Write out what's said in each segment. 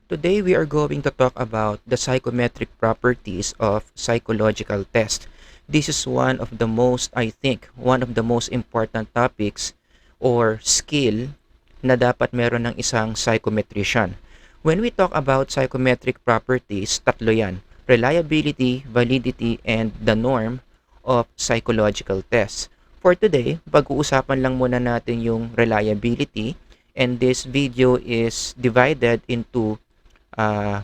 Today we are going to talk about the psychometric properties of psychological test. This is one of the most important topics or skill na dapat meron ng isang psychometrician. When we talk about psychometric properties, tatlo yan: reliability, validity, and the norm of psychological tests. For today, pag-uusapan lang muna natin yung reliability, and this video is divided into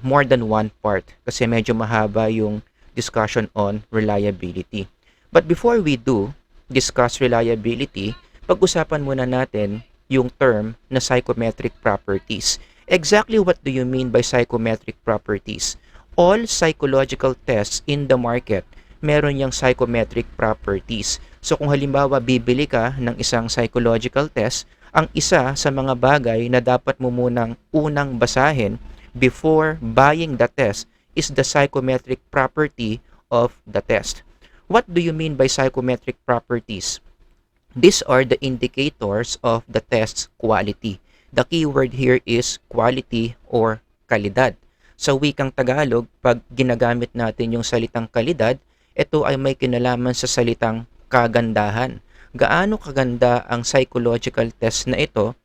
more than one part kasi medyo mahaba yung discussion on reliability. But before we do discuss reliability, pag-usapan muna natin yung term na psychometric properties. Exactly what do you mean by psychometric properties? All psychological tests in the market, meron yung psychometric properties. So kung halimbawa bibili ka ng isang psychological test, ang isa sa mga bagay na dapat mo munang unang basahin before buying the test is the psychometric property of the test. What do you mean by psychometric properties? These are the indicators of the test's quality. The keyword here is quality or kalidad. Sa wikang Tagalog, pag ginagamit natin yung salitang kalidad, ito ay may kinalaman sa salitang kagandahan. Gaano kaganda ang psychological test na ito,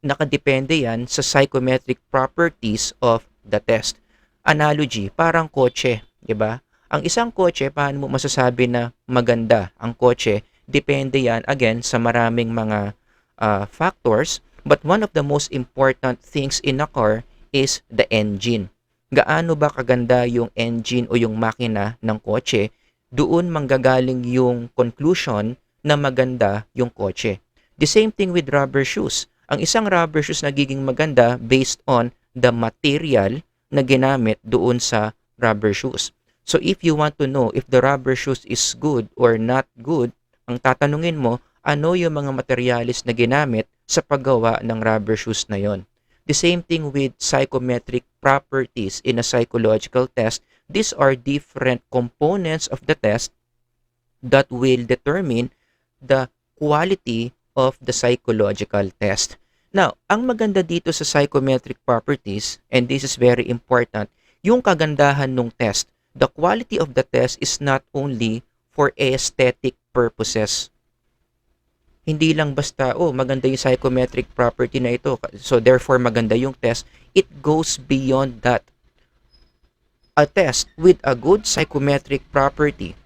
nakadepende yan sa psychometric properties of the test. Analogy, parang kotse, di ba? Ang isang kotse, paano mo masasabi na maganda ang kotse? Depende yan, again, sa maraming mga factors. But one of the most important things in a car is the engine. Gaano ba kaganda yung engine o yung makina ng kotse? Doon manggagaling yung conclusion na maganda yung kotse. The same thing with rubber shoes. Ang isang rubber shoes nagiging maganda based on the material na ginamit doon sa rubber shoes. So if you want to know if the rubber shoes is good or not good, ang tatanungin mo, ano yung mga materialis na ginamit sa paggawa ng rubber shoes na yon. The same thing with psychometric properties in a psychological test. These are different components of the test that will determine the quality of the psychological test. Now, ang maganda dito sa psychometric properties, and this is very important, yung kagandahan ng test. The quality of the test is not only for aesthetic purposes. Hindi lang basta, maganda yung psychometric property na ito, so therefore maganda yung test. It goes beyond that. A test with a good psychometric property,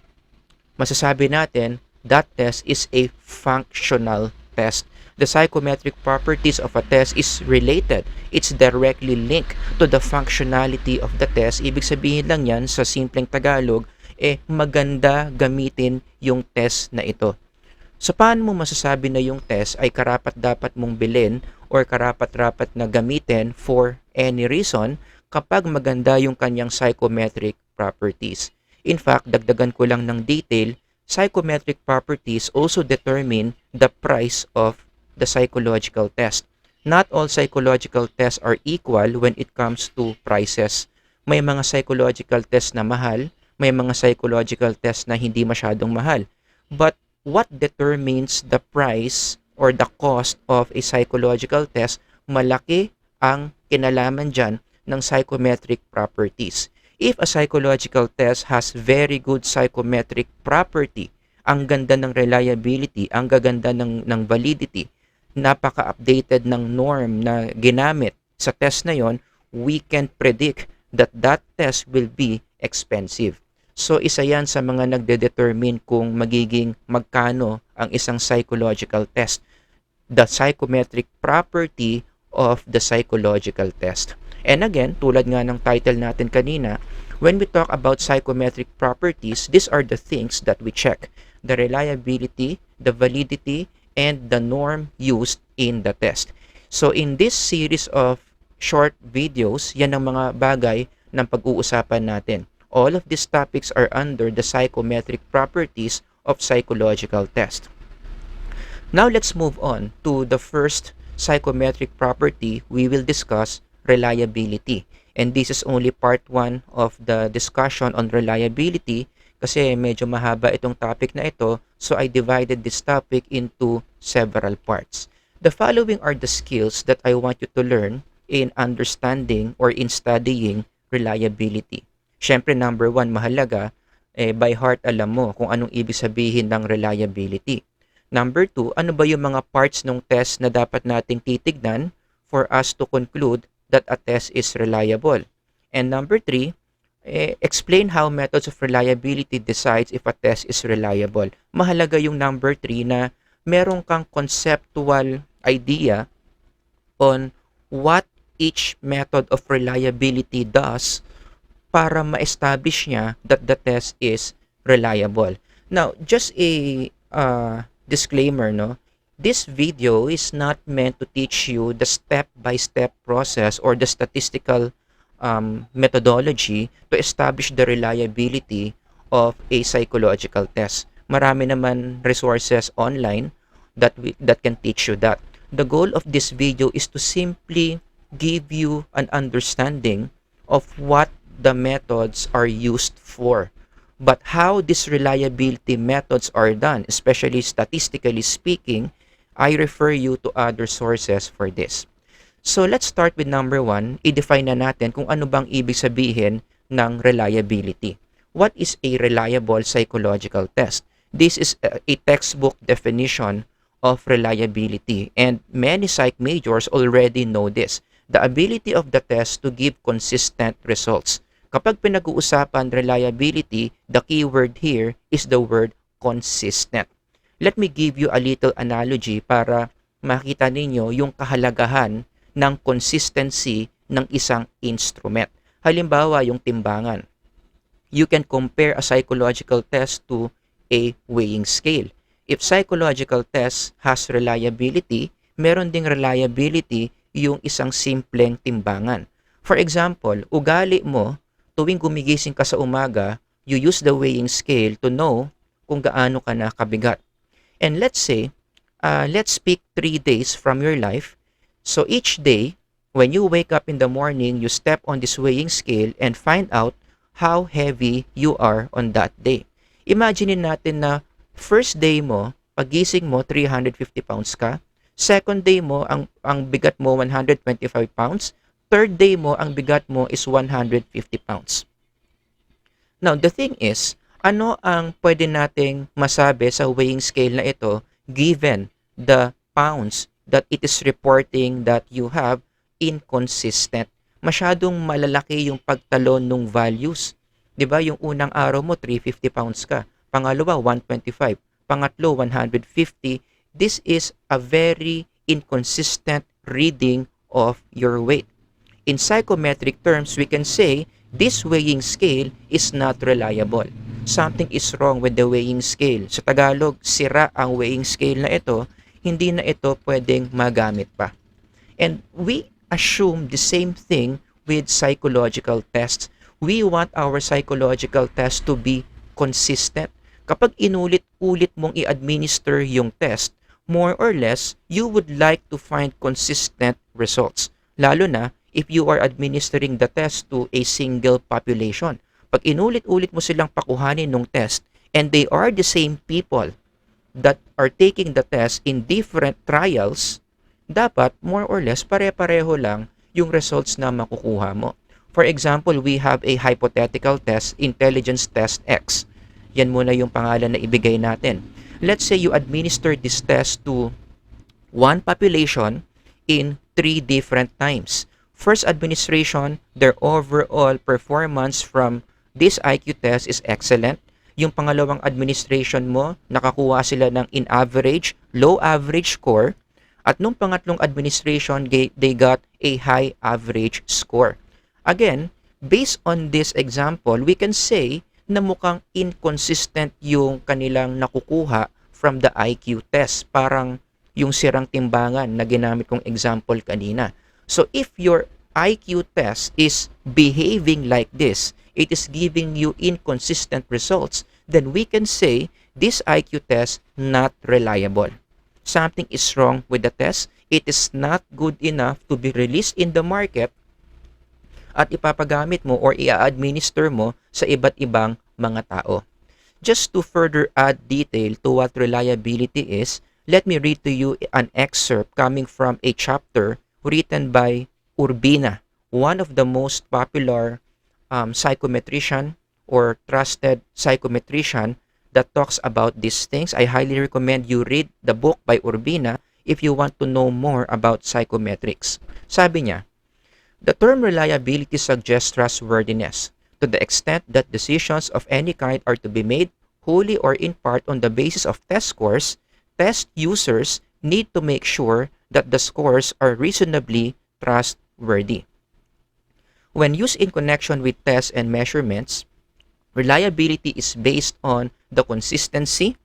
masasabi natin, that test is a functional test. The psychometric properties of a test is related. It's directly linked to the functionality of the test. Ibig sabihin lang yan sa simpleng Tagalog, maganda gamitin yung test na ito. So paano mo masasabi na yung test ay karapat-dapat mong bilhin or karapat-dapat na gamitin for any reason kapag maganda yung kanyang psychometric properties? In fact, dagdagan ko lang ng detail, psychometric properties also determine the price of the psychological test. Not all psychological tests are equal when it comes to prices. May mga psychological tests na mahal, may mga psychological tests na hindi masyadong mahal. But what determines the price or the cost of a psychological test? Malaki ang kinalaman dyan ng psychometric properties. If a psychological test has very good psychometric property, ang ganda ng reliability, ang gaganda ng validity, napaka-updated ng norm na ginamit sa test na yon, we can predict that that test will be expensive. So isa yan sa mga nagde-determine kung magiging magkano ang isang psychological test. The psychometric property of the psychological test. And again, tulad nga ng title natin kanina, when we talk about psychometric properties, these are the things that we check: the reliability, the validity, and the norm used in the test. So in this series of short videos, yan ang mga bagay ng pag-uusapan natin. All of these topics are under the psychometric properties of psychological test. Now let's move on to the first psychometric property we will discuss, reliability. And this is only part 1 of the discussion on reliability kasi medyo mahaba itong topic na ito, so I divided this topic into several parts. The following are the skills that I want you to learn in understanding or in studying reliability. Siyempre, number one, mahalaga, by heart alam mo kung anong ibig sabihin ng reliability. Number two, ano ba yung mga parts ng test na dapat nating titignan for us to conclude that a test is reliable. And number three, explain how methods of reliability decides if a test is reliable. Mahalaga yung number three na meron kang conceptual idea on what each method of reliability does para ma-establish niya that the test is reliable. Now, just a disclaimer, no? This video is not meant to teach you the step-by-step process or the statistical methodology to establish the reliability of a psychological test. Marami naman resources online that can teach you that. The goal of this video is to simply give you an understanding of what the methods are used for. But how these reliability methods are done, especially statistically speaking, I refer you to other sources for this. So let's start with number one. I-define na natin kung ano bang ibig sabihin ng reliability. What is a reliable psychological test? This is a textbook definition of reliability, and many psych majors already know this. The ability of the test to give consistent results. Kapag pinag-uusapan reliability, the key word here is the word consistent. Let me give you a little analogy para makita ninyo yung kahalagahan ng consistency ng isang instrument. Halimbawa, yung timbangan. You can compare a psychological test to a weighing scale. If psychological test has reliability, meron ding reliability yung isang simpleng timbangan. For example, ugali mo, tuwing gumigising ka sa umaga, you use the weighing scale to know kung gaano ka na kabigat. And let's say, let's pick 3 days from your life. So each day, when you wake up in the morning, you step on this weighing scale and find out how heavy you are on that day. Imagine natin na first day mo, pagising mo, 350 pounds ka. Second day mo, ang bigat mo, 125 pounds. Third day mo, ang bigat mo is 150 pounds. Now, the thing is, ano ang pwede nating masabi sa weighing scale na ito given the pounds that it is reporting that you have inconsistent? Masyadong malalaki yung pagtalon ng values. 'Di ba? Yung unang araw mo, 350 pounds ka. Pangalawa, 125. Pangatlo, 150. This is a very inconsistent reading of your weight. In psychometric terms, we can say this weighing scale is not reliable. Something is wrong with the weighing scale. Sa Tagalog, sira ang weighing scale na ito, hindi na ito pwedeng magamit pa. And we assume the same thing with psychological tests. We want our psychological test to be consistent. Kapag inulit-ulit mong i-administer yung test, more or less, you would like to find consistent results. Lalo na if you are administering the test to a single population. Pag inulit-ulit mo silang pakuhanin ng test and they are the same people that are taking the test in different trials, dapat more or less pare-pareho lang yung results na makukuha mo. For example, we have a hypothetical test, intelligence test X. Yan muna yung pangalan na ibigay natin. Let's say you administer this test to one population in 3 different times. First administration, their overall performance from this IQ test is excellent. Yung pangalawang administration mo, nakakuha sila ng in average, low average score. At nung pangatlong administration, they got a high average score. Again, based on this example, we can say na mukhang inconsistent yung kanilang nakukuha from the IQ test. Parang yung sirang timbangan na ginamit kong example kanina. So if your IQ test is behaving like this, it is giving you inconsistent results, then we can say this IQ test not reliable. Something is wrong with the test. It is not good enough to be released in the market at ipapagamit mo or i-administer mo sa iba't ibang mga tao. Just to further add detail to what reliability is, let me read to you an excerpt coming from a chapter written by Urbina, one of the most popular psychometrician or trusted psychometrician that talks about these things. I highly recommend you read the book by Urbina if you want to know more about psychometrics. Sabi niya, the term reliability suggests trustworthiness to the extent that decisions of any kind are to be made wholly or in part on the basis of test scores. Test users need to make sure that the scores are reasonably trustworthy. When used in connection with tests and measurements, reliability is based on the consistency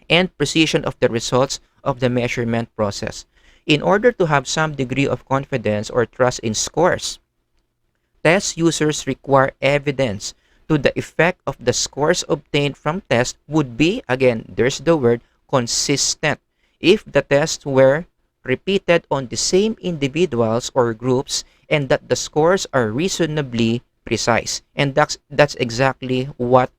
and precision of the results of the measurement process. In order to have some degree of confidence or trust in scores, test users require evidence to the effect of the scores obtained from tests would be, again, there's the word, consistent. If the tests were repeated on the same individuals or groups and that the scores are reasonably precise. And that's exactly what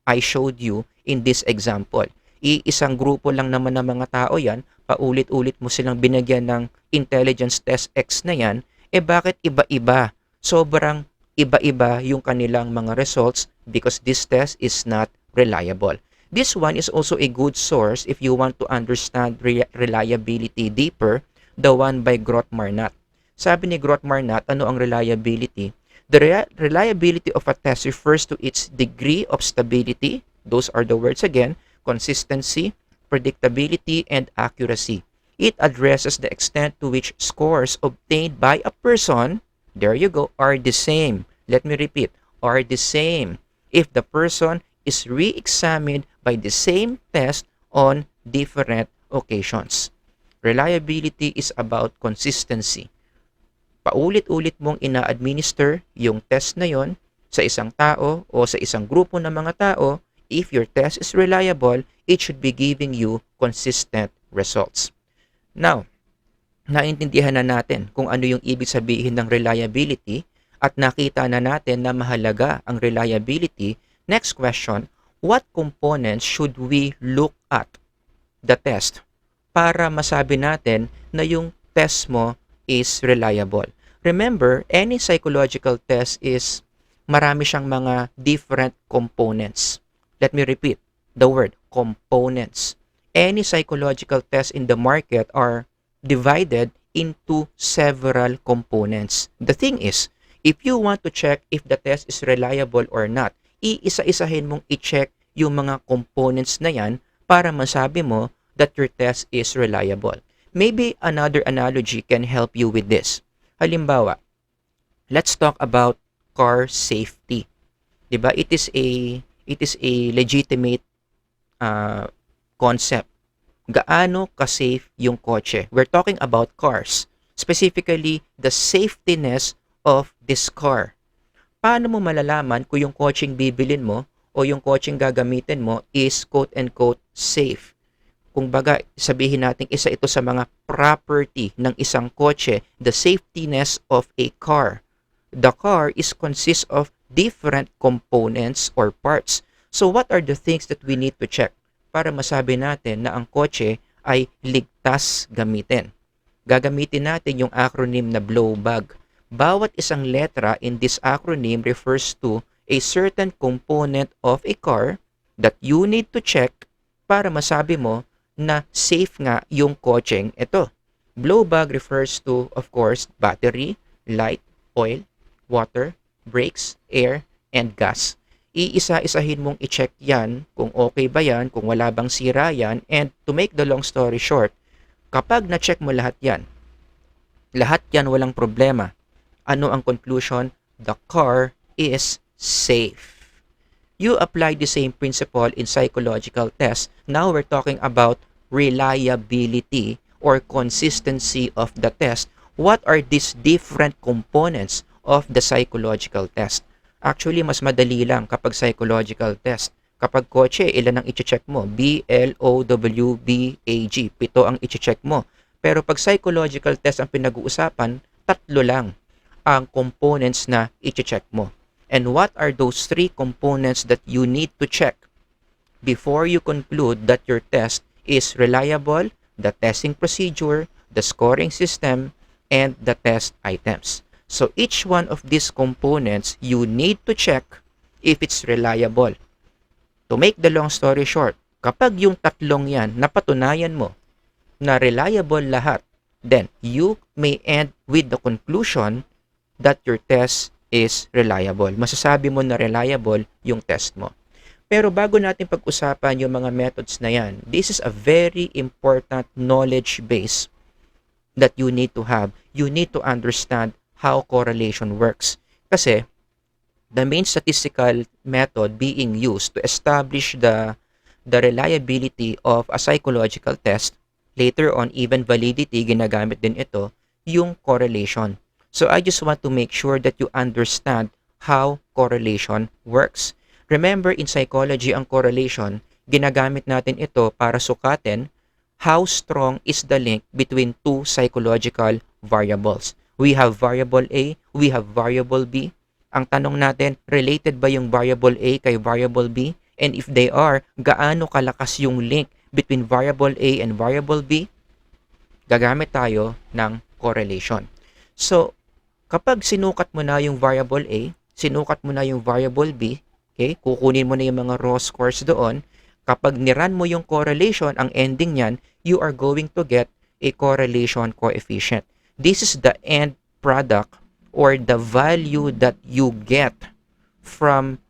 I showed you in this example. Iisang grupo lang naman ng mga tao yan, paulit-ulit mo silang binigyan ng intelligence test X na yan, bakit iba-iba? Sobrang iba-iba yung kanilang mga results because this test is not reliable. This one is also a good source if you want to understand reliability deeper, the one by Groth-Marnat. Sabi ni Groth-Marnat, ano ang reliability? The reliability of a test refers to its degree of stability, those are the words again, consistency, predictability, and accuracy. It addresses the extent to which scores obtained by a person, there you go, are the same. Let me repeat, are the same if the person is re-examined by the same test on different occasions. Reliability is about consistency. Paulit-ulit mong ina-administer yung test na yon sa isang tao o sa isang grupo ng mga tao. If your test is reliable, it should be giving you consistent results. Now, naintindihan na natin kung ano yung ibig sabihin ng reliability at nakita na natin na mahalaga ang reliability. Next question, what components should we look at the test para masabi natin na yung test mo is reliable? Remember, any psychological test is marami siyang mga different components. Let me repeat the word components. Any psychological tests in the market are divided into several components. The thing is, if you want to check if the test is reliable or not, iisa-isahin mong i-check yung mga components na yan para masabi mo that your test is reliable. Maybe another analogy can help you with this. Halimbawa, let's talk about car safety. 'Di ba? It is a legitimate concept. Gaano ka-safe yung kotse? We're talking about cars. Specifically, the safetyness of this car. Paano mo malalaman kung yung kotseng bibilin mo o yung kotseng gagamitin mo is quote-unquote safe? Kung baga, sabihin natin isa ito sa mga property ng isang kotse, the safetyness of a car. The car is consists of different components or parts. So what are the things that we need to check para masabi natin na ang kotse ay ligtas gamitin? Gagamitin natin yung acronym na BLOW-BAG. Bawat isang letra in this acronym refers to a certain component of a car that you need to check para masabi mo na safe nga yung kotseng ito. BLOW-BAG refers to, of course, battery, light, oil, water, brakes, air, and gas. Iisa-isahin mong i-check yan kung okay ba yan, kung wala bang sira yan, and to make the long story short, kapag na-check mo lahat yan walang problema. Ano ang conclusion? The car is safe. You apply the same principle in psychological tests. Now we're talking about reliability or consistency of the test. What are these different components of the psychological test? Actually, mas madali lang kapag psychological test. Kapag kotse, ilan ang i-check mo? BLOWBAG. 7 ang i-check mo. Pero pag psychological test ang pinag-uusapan, 3 lang ang components na i-check mo. And what are those 3 components that you need to check before you conclude that your test is reliable? The testing procedure, the scoring system, and the test items. So each one of these components, you need to check if it's reliable. To make the long story short, kapag yung tatlong yan napatunayan mo na reliable lahat, then you may end with the conclusion that your test is reliable. Masasabi mo na reliable yung test mo. Pero bago natin pag-usapan yung mga methods na yan, this is a very important knowledge base that you need to have. You need to understand how correlation works. Kasi the main statistical method being used to establish the reliability of a psychological test, later on even validity, ginagamit din ito, yung correlation. So I just want to make sure that you understand how correlation works. Remember, in psychology, ang correlation, ginagamit natin ito para sukatin how strong is the link between two psychological variables. We have variable A, we have variable B. Ang tanong natin, related ba yung variable A kay variable B? And if they are, gaano kalakas yung link between variable A and variable B? Gagamit tayo ng correlation. So, kapag sinukat mo na yung variable A, sinukat mo na yung variable B, okay, kukunin mo na yung mga raw scores doon. Kapag niran mo yung correlation, ang ending niyan, you are going to get a correlation coefficient. This is the end product or the value that you get from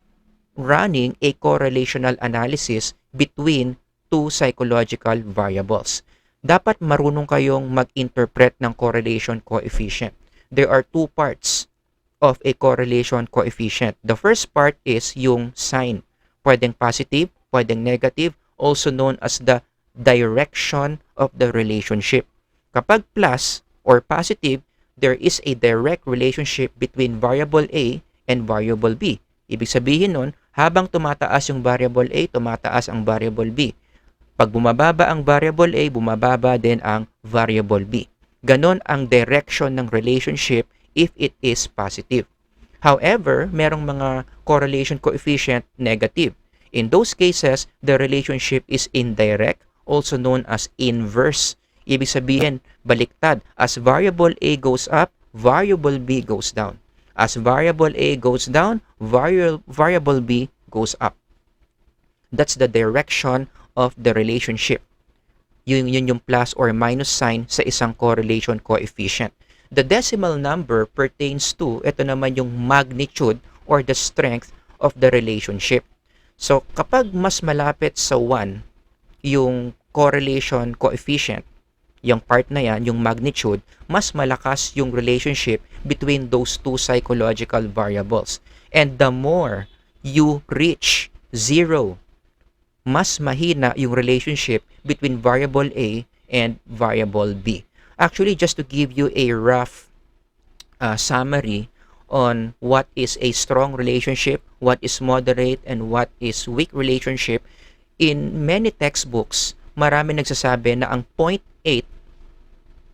running a correlational analysis between two psychological variables. Dapat marunong kayong mag-interpret ng correlation coefficient. There are two parts of a correlation coefficient. The first part is yung sign. Pwedeng positive, pwedeng negative, also known as the direction of the relationship. Kapag plus or positive, there is a direct relationship between variable A and variable B. Ibig sabihin nun, habang tumataas yung variable A, tumataas ang variable B. Pag bumababa ang variable A, bumababa din ang variable B. Ganon ang direction ng relationship if it is positive. However, merong mga correlation coefficient negative. In those cases, the relationship is indirect, also known as inverse. Ibig sabihin, baliktad. As variable A goes up, variable B goes down. As variable A goes down, variable B goes up. That's the direction of the relationship. Yun yung plus or minus sign sa isang correlation coefficient. The decimal number pertains to, ito naman yung magnitude or the strength of the relationship. So, kapag mas malapit sa 1 yung correlation coefficient, yung part na yan, yung magnitude, mas malakas yung relationship between those two psychological variables. And the more you reach 0, mas mahina yung relationship between variable A and variable B. Actually, just to give you a rough summary on what is a strong relationship, what is moderate, and what is weak relationship, in many textbooks, marami nagsasabi na ang 0.8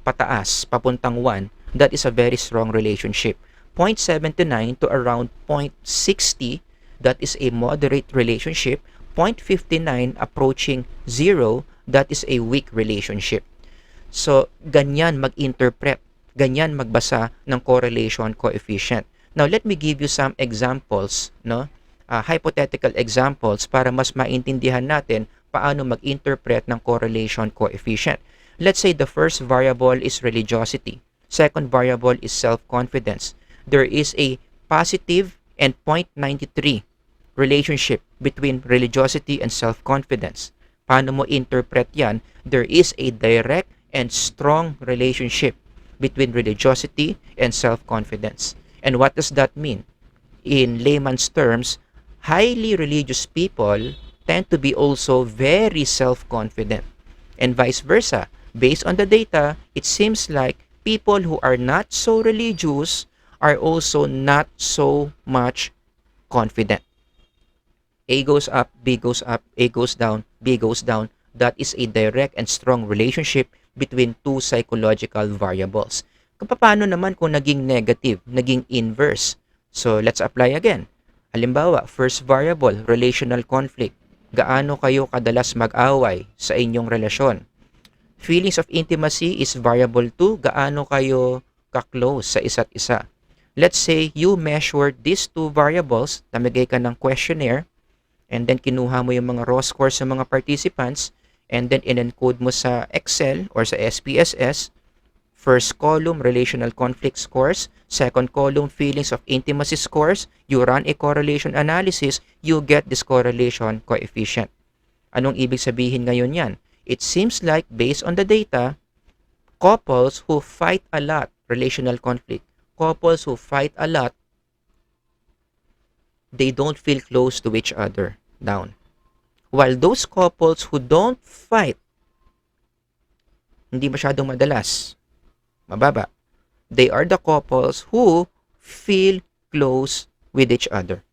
pataas, papuntang 1, that is a very strong relationship. 0.79 to around 0.60, that is a moderate relationship. 0.59 approaching 0, that is a weak relationship. So, ganyan mag-interpret, ganyan magbasa ng correlation coefficient. Now, let me give you some examples, no? Hypothetical examples para mas maintindihan natin paano mag-interpret ng correlation coefficient. Let's say the first variable is religiosity. Second variable is self-confidence. There is a positive and 0.93 relationship between religiosity and self-confidence. Paano mo interpret yan? There is a direct and strong relationship between religiosity and self-confidence. And what does that mean? In layman's terms, highly religious people tend to be also very self-confident. And vice versa. Based on the data, it seems like people who are not so religious are also not so much confident. A goes up, B goes up, A goes down, B goes down. That is a direct and strong relationship between two psychological variables. Paano naman kung naging negative, naging inverse? So, let's apply again. Halimbawa, first variable, relational conflict. Gaano kayo kadalas mag-away sa inyong relasyon? Feelings of intimacy is variable 2. Gaano kayo ka-close sa isa't isa. Let's say you measure these two variables, namigay ka ng questionnaire, and then kinuha mo yung mga raw scores ng mga participants, and then in-encode mo sa Excel or sa SPSS. First column, relational conflict scores. Second column, feelings of intimacy scores. You run a correlation analysis, you get this correlation coefficient. Anong ibig sabihin ngayon yan? It seems like, based on the data, couples who fight a lot, relational conflict, couples who fight a lot, they don't feel close to each other, down. While those couples who don't fight, hindi masyadong madalas, mababa, they are the couples who feel close with each other.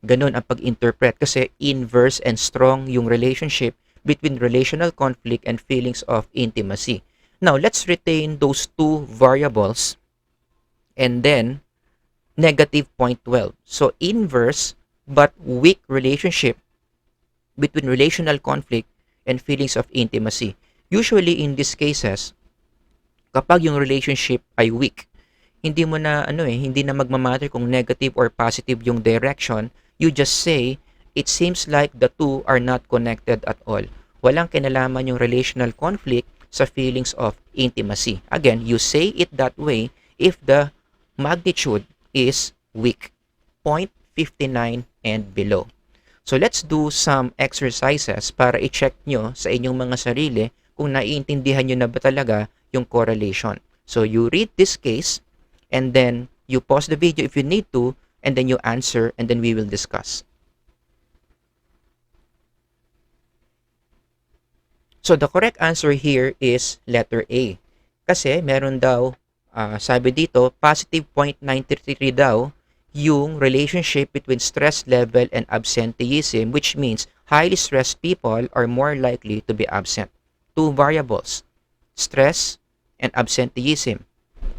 Ganun ang pag-interpret kasi inverse and strong yung relationship between relational conflict and feelings of intimacy. Now, let's retain those two variables and then negative 0.12. So, inverse but weak relationship between relational conflict and feelings of intimacy. Usually, in these cases, kapag yung relationship ay weak, hindi mo na hindi na magmamatter kung negative or positive yung direction. You just say it seems like the two are not connected at all. Walang kinalaman yung relational conflict sa feelings of intimacy. Again, you say it that way if the magnitude is weak, 0.59 and below. So let's do some exercises para i-check nyo sa inyong mga sarili kung naiintindihan nyo na ba talaga yung correlation. So you read this case and then you pause the video if you need to and then you answer and then we will discuss. So the correct answer here is letter A. Kasi meron daw, sabi dito, positive 0.933 daw yung relationship between stress level and absenteeism, which means highly stressed people are more likely to be absent. Two variables, stress and absenteeism.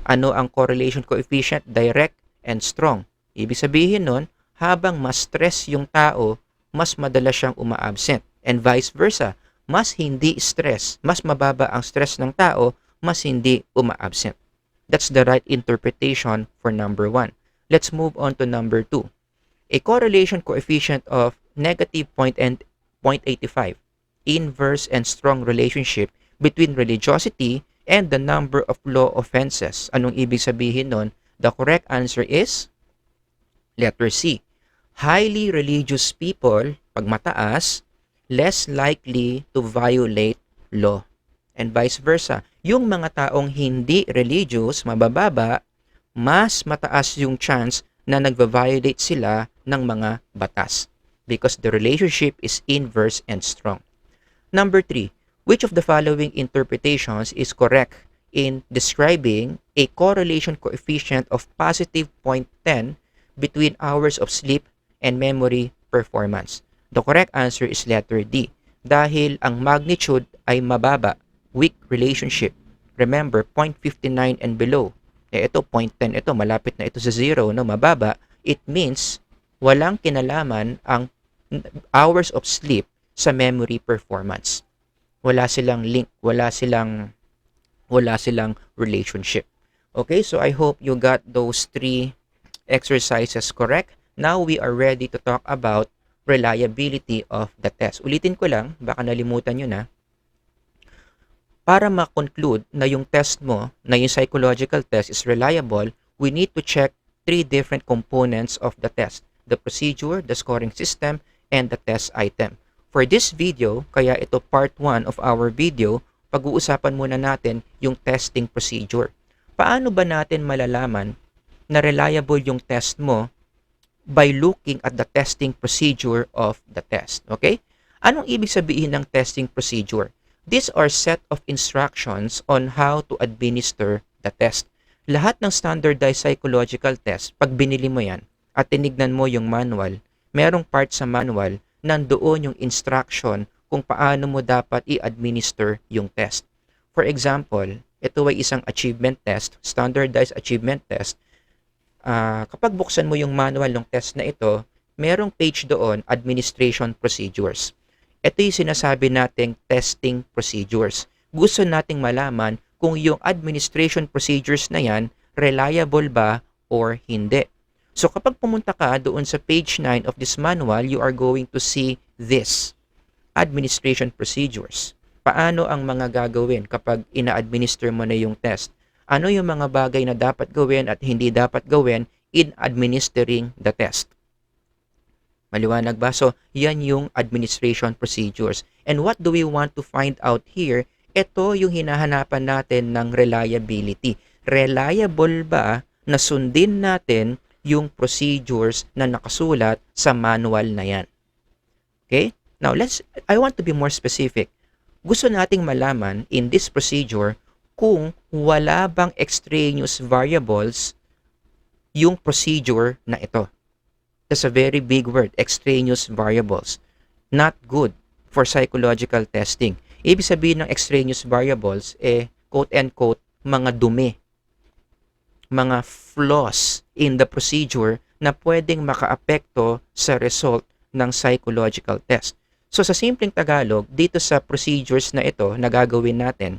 Ano ang correlation coefficient? Direct and strong. Ibig sabihin nun, habang mas stress yung tao, mas madalas siyang uma-absent. And vice versa, mas hindi stress, mas mababa ang stress ng tao, mas hindi uma-absent. That's the right interpretation for number 1. Let's move on to number 2. A correlation coefficient of negative 0.85, inverse and strong relationship between religiosity and the number of law offenses. Anong ibig sabihin nun? The correct answer is letter C. Highly religious people, pag mataas, less likely to violate law. And vice versa. Yung mga taong hindi religious, mabababa, mas mataas yung chance na nagva-violate sila ng mga batas because the relationship is inverse and strong. Number 3, which of the following interpretations is correct in describing a correlation coefficient of positive 0.10 between hours of sleep and memory performance? The correct answer is letter D. Dahil ang magnitude ay mababa, weak relationship. Remember, 0.59 and below. Ito, 0.10, ito, malapit na ito sa 0, no? Mababa. It means, walang kinalaman ang hours of sleep sa memory performance. Wala silang link, wala silang relationship. Okay, so I hope you got those 3 exercises correct. Now we are ready to talk about reliability of the test. Ulitin ko lang, baka nalimutan nyo na. Para ma-conclude na yung test mo, na yung psychological test is reliable, we need to check 3 different components of the test. The procedure, the scoring system, and the test item. For this video, kaya ito part 1 of our video, pag-uusapan muna natin yung testing procedure. Paano ba natin malalaman na reliable yung test mo? By looking at the testing procedure of the test. Okay? Anong ibig sabihin ng testing procedure? These are set of instructions on how to administer the test. Lahat ng standardized psychological test, pag binili mo yan at tinignan mo yung manual, merong part sa manual, nandoon yung instruction kung paano mo dapat i-administer yung test. For example, ito ay isang achievement test, standardized achievement test. Kapag buksan mo yung manual ng test na ito, merong page doon, administration procedures. Ito yung sinasabi nating testing procedures. Gusto nating malaman kung yung administration procedures na yan, reliable ba or hindi. So kapag pumunta ka doon sa page 9 of this manual, you are going to see this, administration procedures. Paano ang mga gagawin kapag ina-administer mo na yung test? Ano yung mga bagay na dapat gawin at hindi dapat gawin in administering the test? Maliwanag ba? So, yan yung administration procedures. And what do we want to find out here? Ito yung hinahanapan natin ng reliability. Reliable ba na sundin natin yung procedures na nakasulat sa manual na yan? Okay? Now, I want to be more specific. Gusto nating malaman in this procedure kung wala bang extraneous variables yung procedure na ito. That's a very big word, extraneous variables. Not good for psychological testing. Ibig sabihin ng extraneous variables, quote-unquote, mga dumi, mga flaws in the procedure na pwedeng makaapekto sa result ng psychological test. So sa simpleng Tagalog, dito sa procedures na ito na gagawin natin,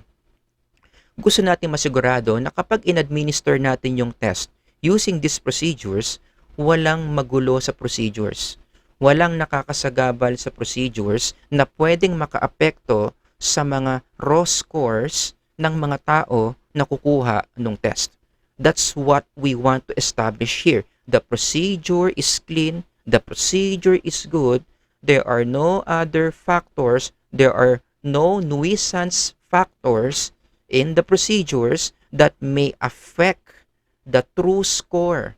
gusto natin masigurado na kapag in-administer natin yung test using these procedures, walang magulo sa procedures. Walang nakakasagabal sa procedures na pwedeng makaapekto sa mga raw scores ng mga tao na kukuha ng test. That's what we want to establish here. The procedure is clean, the procedure is good, there are no other factors, there are no nuisance factors in the procedures that may affect the true score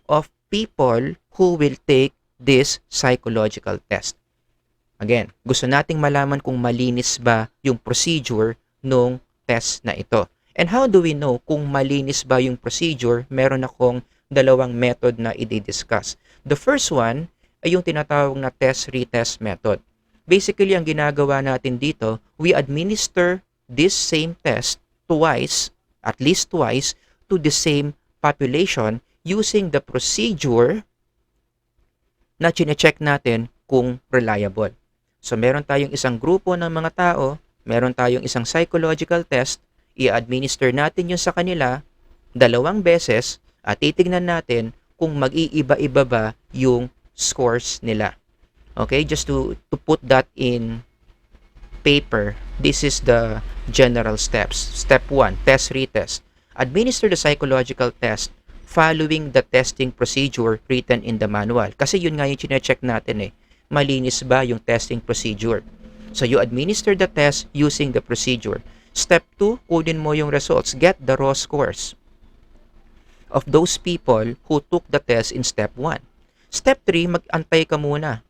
of people who will take this psychological test. Again, gusto nating malaman kung malinis ba yung procedure nung test na ito. And how do we know kung malinis ba yung procedure? Meron akong dalawang method na i-discuss. The first one ay yung tinatawag na test-retest method. Basically, ang ginagawa natin dito, we administer this same test twice, at least twice, to the same population using the procedure na chine-check natin kung reliable. So, meron tayong isang grupo ng mga tao, meron tayong isang psychological test, i-administer natin yun sa kanila 2 beses at titignan natin kung mag-iiba-iba ba yung scores nila. Okay, just to put that in paper, this is the general steps. Step 1, test-retest. Administer the psychological test following the testing procedure written in the manual. Kasi yun nga yung chine-check natin malinis ba yung testing procedure. So you administer the test using the procedure. Step 2, kunin mo yung results. Get the raw scores of those people who took the test in step 1. Step 3, mag-antay ka muna.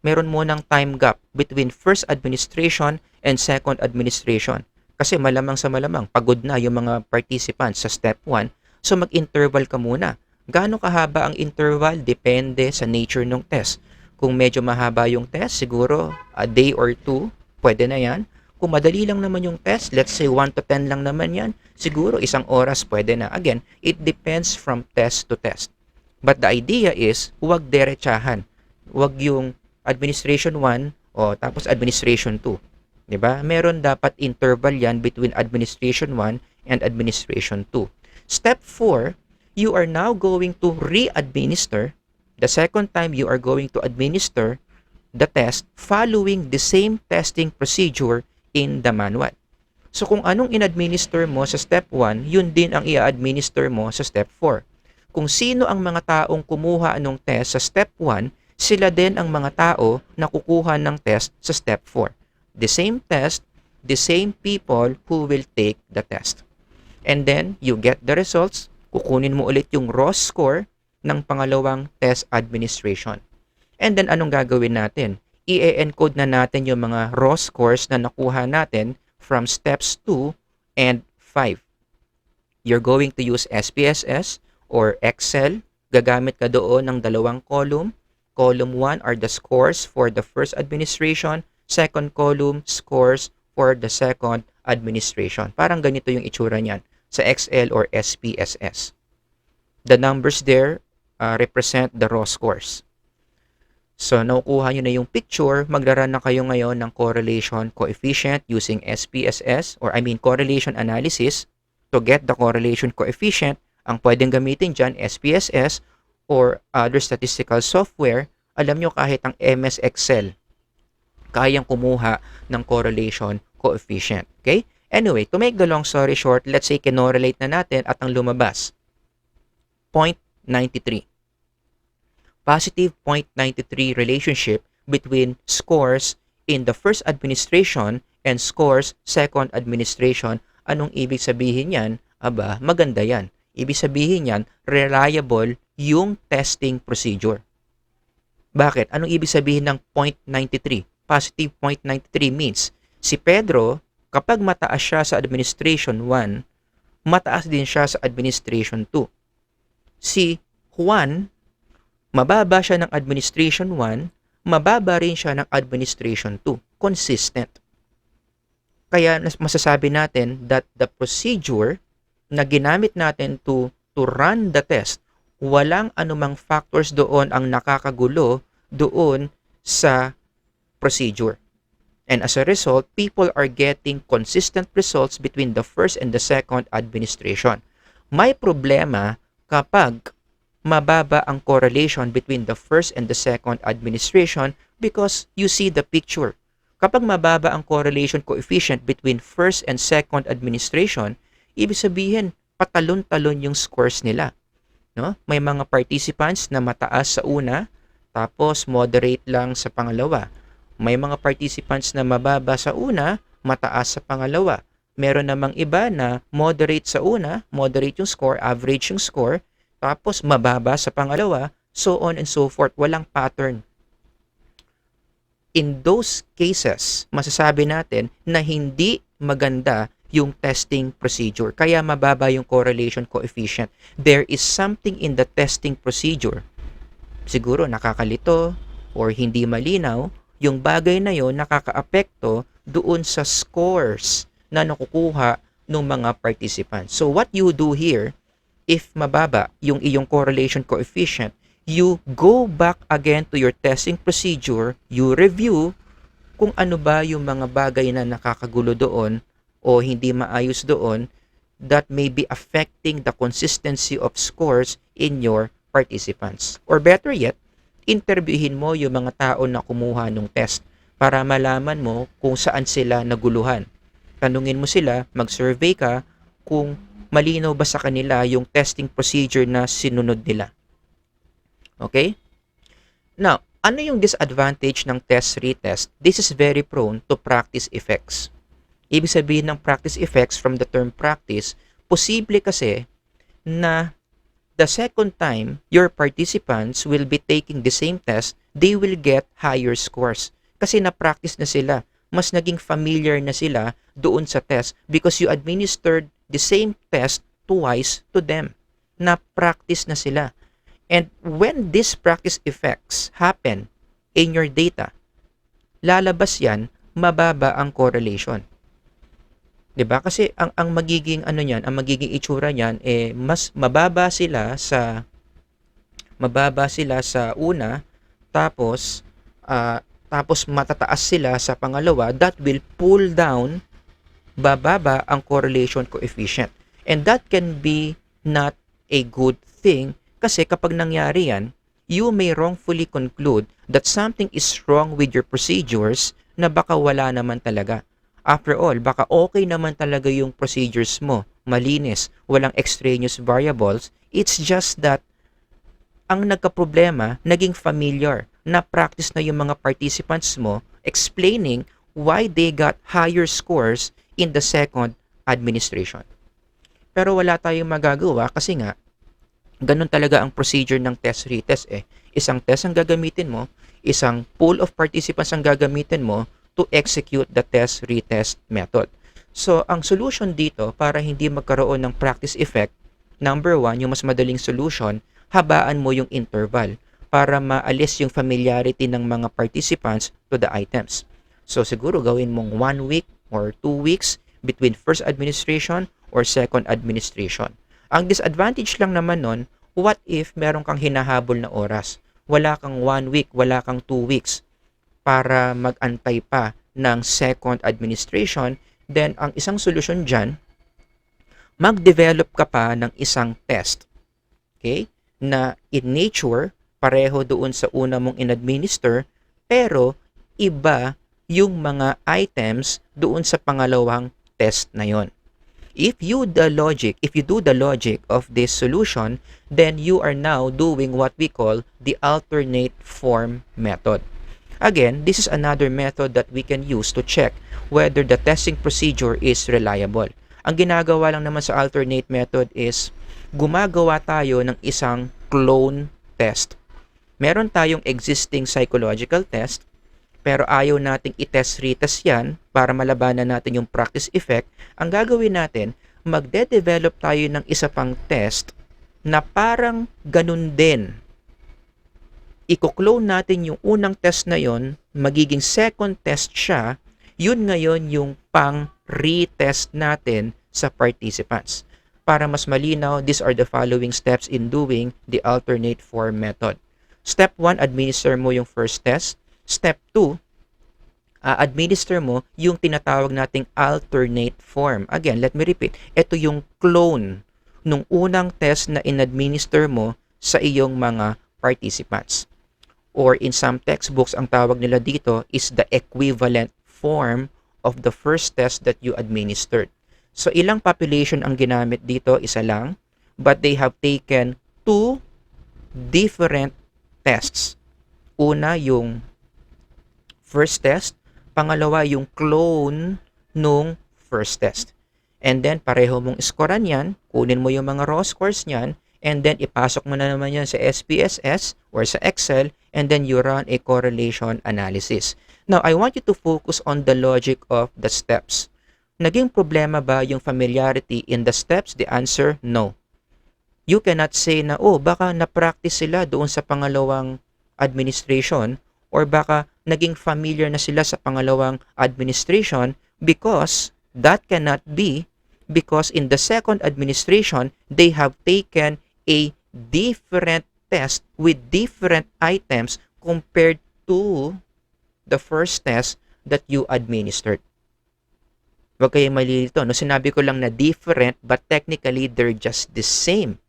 Meron munang time gap between first administration and second administration. Kasi malamang sa malamang, pagod na yung mga participants sa step 1. So mag-interval ka muna. Gaano kahaba ang interval? Depende sa nature ng test. Kung medyo mahaba yung test, siguro a day or 2, pwede na yan. Kung madali lang naman yung test, let's say 1 to 10 lang naman yan, siguro 1 oras pwede na. Again, it depends from test to test. But the idea is, huwag derechahan. Huwag yung administration 1 o tapos administration 2. Diba? Meron dapat interval yan between administration 1 and administration 2. Step 4, you are now going to re-administer. The second time you are going to administer the test following the same testing procedure in the manual. So kung anong in-administer mo sa step 1, yun din ang i-administer mo sa step 4. Kung sino ang mga taong kumuha ng test sa step 1, sila din ang mga tao na kukuha ng test sa step 4. The same test, the same people who will take the test. And then, you get the results. Kukunin mo ulit yung raw score ng pangalawang test administration. And then, anong gagawin natin? I-encode na natin yung mga raw scores na nakuha natin from steps 2 and 5. You're going to use SPSS or Excel. Gagamit ka doon ng 2 column. Column 1 are the scores for the first administration. Second column, scores for the second administration. Parang ganito yung itsura niyan sa Excel or SPSS. The numbers there represent the raw scores. So, nakukuha nyo na yung picture, maglaro na kayo ngayon ng correlation coefficient using SPSS or correlation analysis to get the correlation coefficient. Ang pwedeng gamitin dyan, SPSS or other statistical software. Alam nyo kahit ang MS Excel, kayang kumuha ng correlation coefficient. Okay? Anyway, to make the long story short, let's say kinorelate na natin at ang lumabas, 0.93. Positive 0.93 relationship between scores in the first administration and scores second administration. Anong ibig sabihin yan? Aba, maganda yan. Ibig sabihin yan, reliable yung testing procedure. Bakit? Anong ibig sabihin ng 0.93? Positive 0.93 means, si Pedro, kapag mataas siya sa administration 1, mataas din siya sa administration 2. Si Juan, mababa siya ng administration 1, mababa rin siya ng administration 2. Consistent. Kaya masasabi natin that the procedure na ginamit natin to run the test, walang anumang factors doon ang nakakagulo doon sa procedure. And as a result, people are getting consistent results between the first and the second administration. May problema kapag mababa ang correlation between the first and the second administration because you see the picture. Kapag mababa ang correlation coefficient between first and second administration, ibig sabihin, patalon-talon yung scores nila. No? May mga participants na mataas sa una, tapos moderate lang sa pangalawa. May mga participants na mababa sa una, mataas sa pangalawa. Meron namang iba na moderate sa una, moderate yung score, average yung score, tapos mababa sa pangalawa, so on and so forth. Walang pattern. In those cases, masasabi natin na hindi maganda yung testing procedure. Kaya mababa yung correlation coefficient. There is something in the testing procedure. Siguro nakakalito or hindi malinaw. Yung bagay na yon nakakaapekto doon sa scores na nakukuha ng mga participants. So what you do here, if mababa yung iyong correlation coefficient, you go back again to your testing procedure, you review kung ano ba yung mga bagay na nakakagulo doon o hindi maayos doon that may be affecting the consistency of scores in your participants. Or better yet, interviewin mo yung mga tao na kumuha ng test para malaman mo kung saan sila naguluhan. Tanungin mo sila, mag-survey ka kung malinaw ba sa kanila yung testing procedure na sinunod nila. Okay? Now, ano yung disadvantage ng test-retest? This is very prone to practice effects. Ibig sabihin ng practice effects from the term practice, posible kasi na the second time your participants will be taking the same test, they will get higher scores. Kasi na-practice na sila. Mas naging familiar na sila doon sa test because you administered the same test twice to them. Na-practice na sila. And when these practice effects happen in your data, lalabas yan, mababa ang correlation. 'Di ba? Kasi ang magiging ang magiging itsura niyan mas mababa sila sa una, tapos tapos matataas sila sa pangalawa. That will pull down, bababa ang correlation coefficient. And that can be not a good thing kasi kapag nangyari yan, you may wrongfully conclude that something is wrong with your procedures na baka wala naman talaga. After all, baka okay naman talaga yung procedures mo, malinis, walang extraneous variables. It's just that ang nagkaproblema, naging familiar, na-practice na yung mga participants mo explaining why they got higher scores in the second administration. Pero wala tayong magagawa kasi nga, ganun talaga ang procedure ng test-retest Isang test ang gagamitin mo, isang pool of participants ang gagamitin mo to execute the test-retest method. So, ang solution dito para hindi magkaroon ng practice effect, number 1, yung mas madaling solution, habaan mo yung interval para maalis yung familiarity ng mga participants to the items. So, siguro gawin mong 1 week or 2 weeks between first administration or second administration. Ang disadvantage lang naman nun, what if meron kang hinahabol na oras? wala kang 1 week, wala kang 2 weeks para mag-antay pa ng second administration, then ang isang solusyon dyan, mag-develop ka pa ng isang test, okay, na in nature, pareho doon sa una mong in-administer, pero iba yung mga items doon sa pangalawang test na yon. If you do the logic of this solution, then you are now doing what we call the alternate form method. Again, this is another method that we can use to check whether the testing procedure is reliable. Ang ginagawa lang naman sa alternate method is gumagawa tayo ng isang clone test. Meron tayong existing psychological test, pero ayaw nating i-test-retest yan para malabanan natin yung practice effect. Ang gagawin natin, magde-develop tayo ng isa pang test na parang ganun din. Iko-clone natin yung unang test na yon, magiging second test siya, yun ngayon yung pang-retest natin sa participants. Para mas malinaw, these are the following steps in doing the alternate form method. Step 1, administer mo yung first test. Step 2, administer mo yung tinatawag nating alternate form. Again, let me repeat. Ito yung clone nung unang test na in-administer mo sa iyong mga participants. Or in some textbooks, ang tawag nila dito is the equivalent form of the first test that you administered. So, ilang population ang ginamit dito? Isa lang. But they have taken 2 different tests. Una, yung first test. Pangalawa, yung clone nung first test. And then, pareho mong scorean yan. Kunin mo yung mga raw scores niyan. And then, ipasok mo na naman yan sa SPSS or sa Excel. And then, you run a correlation analysis. Now, I want you to focus on the logic of the steps. Naging problema ba yung familiarity in the steps? The answer, no. You cannot say na, baka na-practice sila doon sa pangalawang administration or baka naging familiar na sila sa pangalawang administration because that cannot be because in the second administration, they have taken a different test with different items compared to the first test that you administered. Huwag kayong malilito. No? Sinabi ko lang na different but technically they're just the same.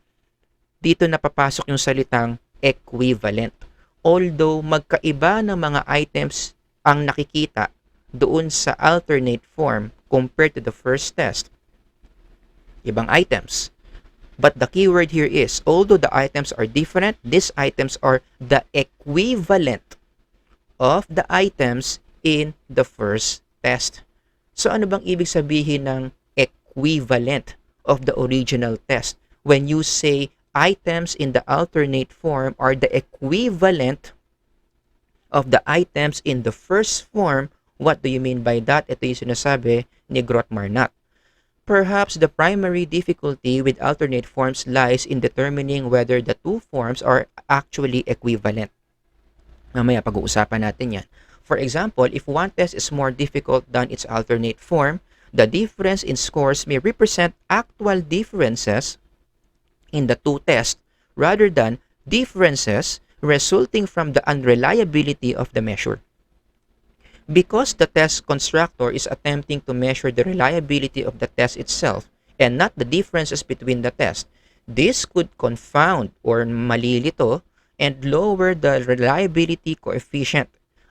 Dito napapasok yung salitang equivalent. Although magkaiba ng mga items ang nakikita doon sa alternate form compared to the first test. Ibang items. But the keyword here is, although the items are different, these items are the equivalent of the items in the first test. So ano bang ibig sabihin ng equivalent of the original test? When you say items in the alternate form are the equivalent of the items in the first form, what do you mean by that? Ito yung sinasabi ni Groth-Marnat. Perhaps the primary difficulty with alternate forms lies in determining whether the two forms are actually equivalent. Mamaya pag-uusapan natin yan. For example, if one test is more difficult than its alternate form, the difference in scores may represent actual differences in the two tests rather than differences resulting from the unreliability of the measure. Because the test constructor is attempting to measure the reliability of the test itself and not the differences between the tests, this could confound or malilito and lower the reliability coefficient.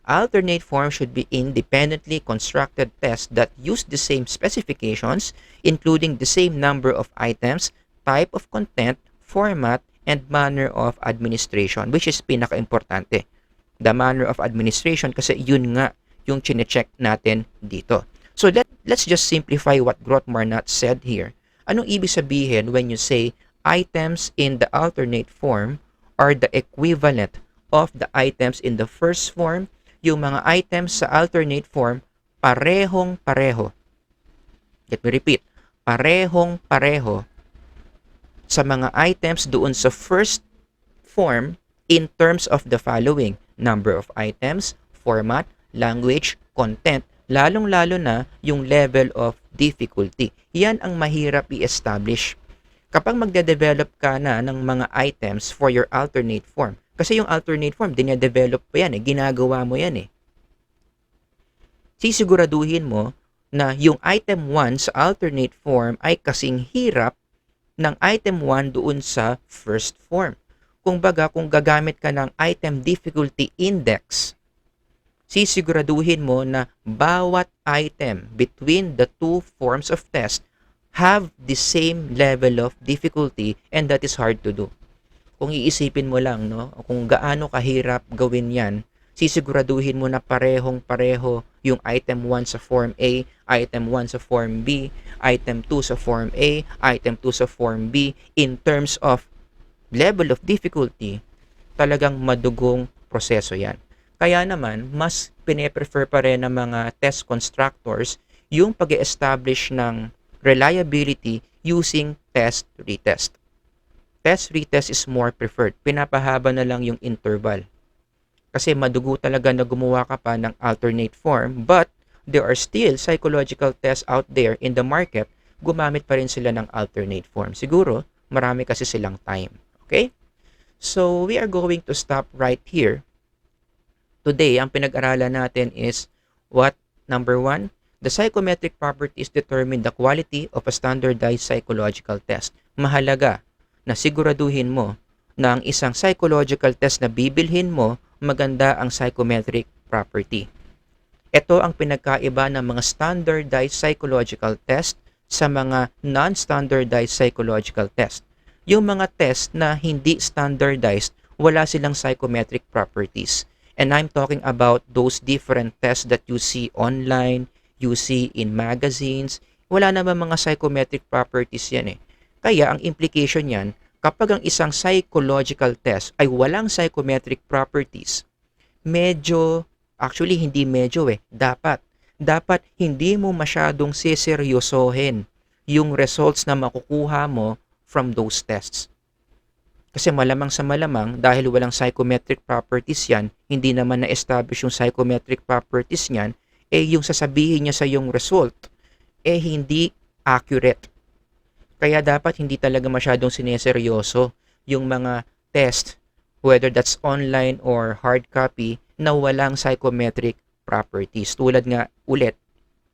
Alternate forms should be independently constructed tests that use the same specifications, including the same number of items, type of content, format, and manner of administration, which is pinaka-importante. The manner of administration kasi yun nga yung chine-check natin dito. So let's just simplify what Groth-Marnat said here. Anong ibig sabihin when you say items in the alternate form are the equivalent of the items in the first form? Yung mga items sa alternate form, parehong-pareho. Let me repeat. Parehong-pareho sa mga items doon sa first form in terms of the following: number of items, format, language, content, lalong-lalo na yung level of difficulty. Yan ang mahirap i-establish. Kapag magde-develop ka na ng mga items for your alternate form, Kasi yung alternate form, dinedevelop pa yan eh. Ginagawa mo yan eh. Sisiguraduhin mo na yung item 1 sa alternate form ay kasing hirap ng item 1 doon sa first form. Kung baga, kung gagamit ka ng item difficulty index, sisiguraduhin mo na bawat item between the two forms of test have the same level of difficulty, and that is hard to do. Kung iisipin mo lang, no, kung gaano kahirap gawin yan, sisiguraduhin mo na parehong-pareho yung item 1 sa form A, item 1 sa form B, item 2 sa form A, item 2 sa form B, in terms of level of difficulty. Talagang madugong proseso yan. Kaya naman, mas pine-prefer pa rin ng mga test constructors yung pag-establish ng reliability using test-retest. Test-retest is more preferred. Pinapahaba na lang yung interval. Kasi madugo talaga na gumawa ka pa ng alternate form, but there are still psychological tests out there in the market, gumamit pa rin sila ng alternate form. Siguro, marami kasi silang time. Okay? So, we are going to stop right here. Today, ang pinag-aralan natin is what? Number 1, the psychometric properties determine the quality of a standardized psychological test. Mahalaga na siguraduhin mo na ang isang psychological test na bibilhin mo, maganda ang psychometric property. Ito ang pinagkaiba ng mga standardized psychological test sa mga non-standardized psychological test. Yung mga test na hindi standardized, wala silang psychometric properties. And I'm talking about those different tests that you see online, you see in magazines. Wala naman mga psychometric properties yan eh. Kaya ang implication yan, kapag ang isang psychological test ay walang psychometric properties, actually hindi dapat hindi mo masyadong seseryosohin yung results na makukuha mo from those tests. Kasi malamang sa malamang, dahil walang psychometric properties yan, hindi naman na-establish yung psychometric properties niyan, yung sasabihin niya sa yung result, hindi accurate. Kaya dapat hindi talaga masyadong sineseryoso yung mga test, whether that's online or hard copy, na walang psychometric properties. Tulad nga ulit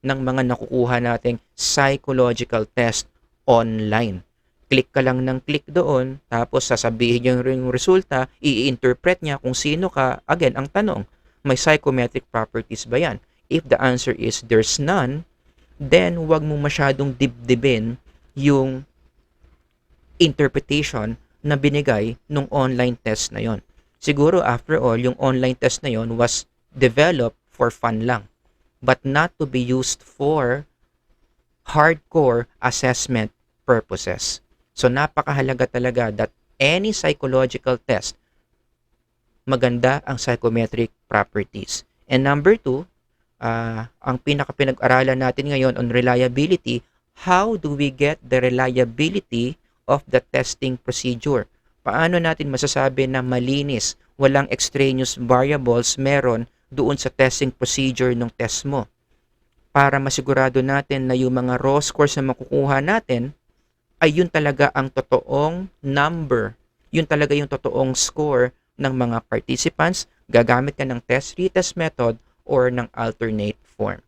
ng mga nakukuha nating psychological test online. Click ka lang ng click doon, tapos sasabihin niya yung resulta, i-interpret niya kung sino ka. Again, ang tanong, may psychometric properties ba yan? If the answer is there's none, then wag mo masyadong dibdibin yung interpretation na binigay nung online test na yon. Siguro, after all, yung online test na yon was developed for fun lang, but not to be used for hardcore assessment purposes. So, napakahalaga talaga that any psychological test, maganda ang psychometric properties. And number 2, ang pinaka-pinag-aralan natin ngayon on reliability, how do we get the reliability of the testing procedure? Paano natin masasabi na malinis, walang extraneous variables meron doon sa testing procedure ng test mo? Para masigurado natin na yung mga raw scores na makukuha natin, ay yun talaga ang totoong number. Yun talaga yung totoong score ng mga participants. Gagamit ka ng test-retest method or ng alternate form.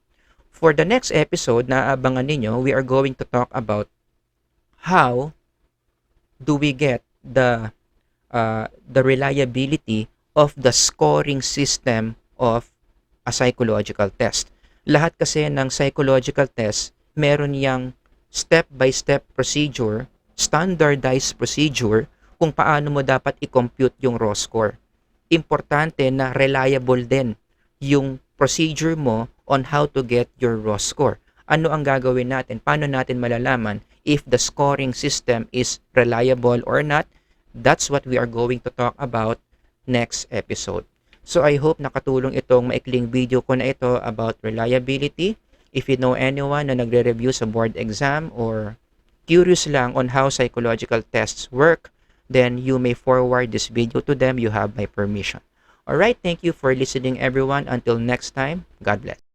For the next episode na abangan ninyo, we are going to talk about how do we get the reliability of the scoring system of a psychological test. Lahat kasi ng psychological test, meron yang step-by-step procedure, standardized procedure, kung paano mo dapat i-compute yung raw score. Importante na reliable din yung procedure mo on how to get your raw score. Ano ang gagawin natin? Paano natin malalaman if the scoring system is reliable or not? That's what we are going to talk about next episode. So I hope nakatulong itong maikling video ko na ito about reliability. If you know anyone na nagre-review sa board exam or curious lang on how psychological tests work, then you may forward this video to them. You have my permission. Alright, thank you for listening everyone. Until next time, God bless.